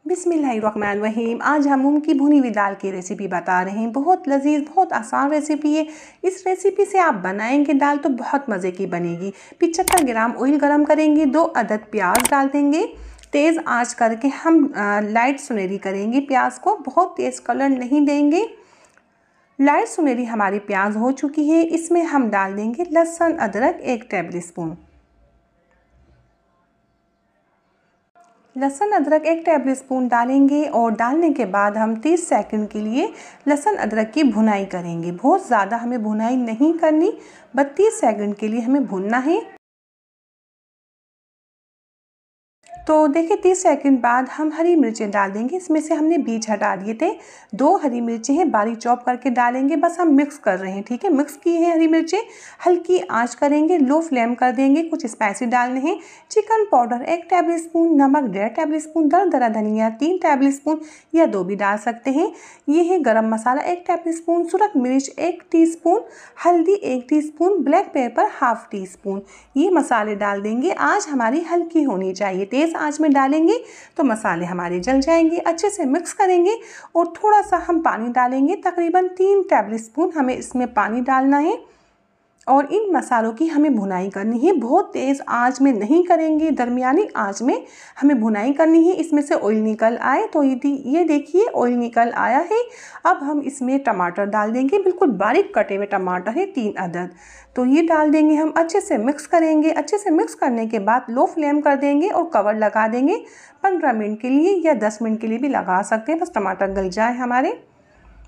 बिस्मिल्लाहिर्रहमानिर्रहीम। आज हम मूंग की भुनी हुई दाल की रेसिपी बता रहे हैं। बहुत लजीज, बहुत आसान रेसिपी है। इस रेसिपी से आप बनाएंगे दाल तो बहुत मज़े की बनेगी। 75 ग्राम ऑयल गरम करेंगे, 2 अदद प्याज डाल देंगे। तेज़ आंच करके हम लाइट सुनहरी करेंगे प्याज को, बहुत तेज़ कलर नहीं देंगे। लाइट सुनहरी हमारी प्याज हो चुकी है। इसमें हम डाल देंगे लहसुन अदरक 1 टेबल स्पून। लहसुन अदरक 1 टेबल स्पून डालेंगे और डालने के बाद हम 30 सेकंड के लिए लहसुन अदरक की भुनाई करेंगे। बहुत ज़्यादा हमें भुनाई नहीं करनी, 32 सेकंड के लिए हमें भुनना है। तो देखिए 30 सेकंड बाद हम हरी मिर्चें डाल देंगे। इसमें से हमने बीज हटा दिए थे। 2 हरी मिर्चें हैं, बारीक चॉप करके डालेंगे। बस हम मिक्स कर रहे हैं, ठीक है। मिक्स की है हरी मिर्चें। हल्की आंच करेंगे, लो फ्लेम कर देंगे। कुछ स्पाइसी डालने हैं। चिकन पाउडर 1 टेबल स्पून, नमक 1.5 टेबल स्पून, दरदरा धनिया 3 टेबल स्पून या 2 भी डाल सकते हैं। ये है गरम मसाला 1 टेबल स्पून, सुरख मिर्च 1 टीस्पून, हल्दी 1 टीस्पून, ब्लैक पेपर ½ टीस्पून। ये मसाले डाल देंगे। आंच हमारी हल्की होनी चाहिए, तेज़ आंच में डालेंगे तो मसाले हमारे जल जाएंगे। अच्छे से मिक्स करेंगे और थोड़ा सा हम पानी डालेंगे। तकरीबन 3 टेबल स्पून हमें इसमें पानी डालना है और इन मसालों की हमें भुनाई करनी है। बहुत तेज़ आंच में नहीं करेंगे, दरमियानी आंच में हमें भुनाई करनी है। इसमें से ऑयल निकल आए तो ये देखिए ऑयल निकल आया है। अब हम इसमें टमाटर डाल देंगे, बिल्कुल बारीक कटे हुए टमाटर है 3 अदद। तो ये डाल देंगे हम, अच्छे से मिक्स करेंगे। अच्छे से मिक्स करने के बाद लो फ्लेम कर देंगे और कवर लगा देंगे 15 मिनट के लिए या 10 मिनट के लिए भी लगा सकते हैं, बस टमाटर गल जाए हमारे।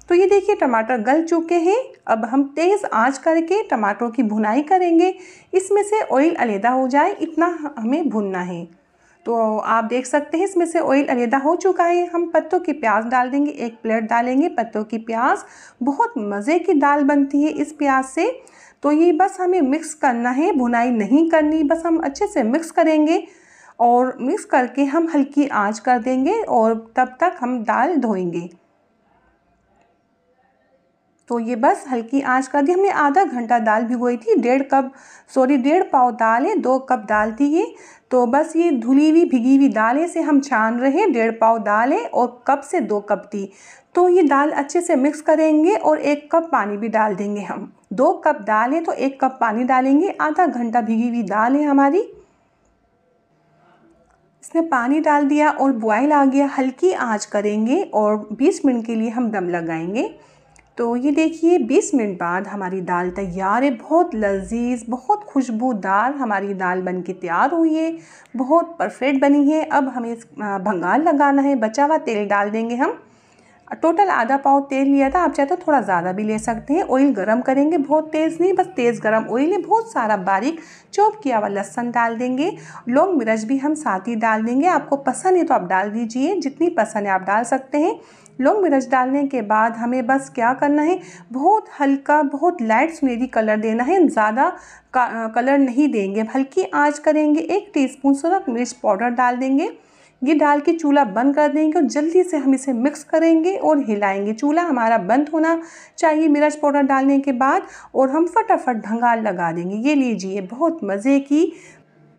तो ये देखिए टमाटर गल चुके हैं। अब हम तेज़ आंच करके टमाटरों की भुनाई करेंगे। इसमें से ऑयल अलग हो जाए इतना हमें भुनना है। तो आप देख सकते हैं इसमें से ऑयल अलग हो चुका है। हम पत्तों की प्याज डाल देंगे, 1 प्लेट डालेंगे पत्तों की प्याज। बहुत मज़े की दाल बनती है इस प्याज से। तो ये बस हमें मिक्स करना है, भुनाई नहीं करनी, बस हम अच्छे से मिक्स करेंगे और मिक्स करके हम हल्की आंच कर देंगे और तब तक हम दाल धोएंगे। तो ये बस हल्की आंच कर दी। हमने आधा घंटा दाल भिगोई थी। 1.5 पाव दाल है, 2 कप दाल थी ये। तो बस ये धुली हुई भिगी हुई दाल है, से हम छान रहे हैं। 1.5 पाव दाल है और कप से 2 कप थी। तो ये दाल अच्छे से मिक्स करेंगे और 1 कप पानी भी डाल देंगे हम। 2 कप दाल है तो 1 कप पानी डालेंगे। आधा घंटा भिगी हुई दाल है हमारी। इसमें पानी डाल दिया और बॉयल आ गया। हल्की आंच करेंगे और 20 मिनट के लिए हम दम लगाएंगे। तो ये देखिए 20 मिनट बाद हमारी दाल तैयार है। बहुत लजीज, बहुत खुशबूदार हमारी दाल बनके तैयार हुई है। बहुत परफेक्ट बनी है। अब हमें भंगार लगाना है। बचा हुआ तेल डाल देंगे हम। टोटल आधा पाव तेल लिया था, आप चाहे तो थोड़ा ज़्यादा भी ले सकते हैं। ऑयल गरम करेंगे, बहुत तेज़ नहीं, बस तेज़ गरम ऑयल है। बहुत सारा बारीक चॉप किया हुआ लहसुन डाल देंगे। लौंग मिर्च भी हम साथ ही डाल देंगे। आपको पसंद है तो आप डाल दीजिए, जितनी पसंद है आप डाल सकते हैं। लौंग मिर्च डालने के बाद हमें बस क्या करना है, बहुत हल्का, बहुत लाइट सुनहरी कलर देना है। ज़्यादा कलर नहीं देंगे, हल्की आंच करेंगे। 1 टीस्पून सुरख मिर्च पाउडर डाल देंगे। ये डाल के चूल्हा बंद कर देंगे और जल्दी से हम इसे मिक्स करेंगे और हिलाएंगे। चूल्हा हमारा बंद होना चाहिए मिर्च पाउडर डालने के बाद और हम फटाफट भंगार लगा देंगे। ये लीजिए, बहुत मज़े की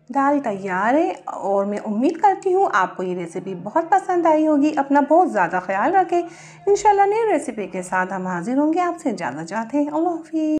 दाल तैयार है और मैं उम्मीद करती हूँ आपको ये रेसिपी बहुत पसंद आई होगी। अपना बहुत ज़्यादा ख्याल रखें। इंशाल्लाह नई रेसिपी के साथ हम हाजिर होंगे। आपसे इजाज़त चाहते हैं। अल्लाह हाफ़िज़।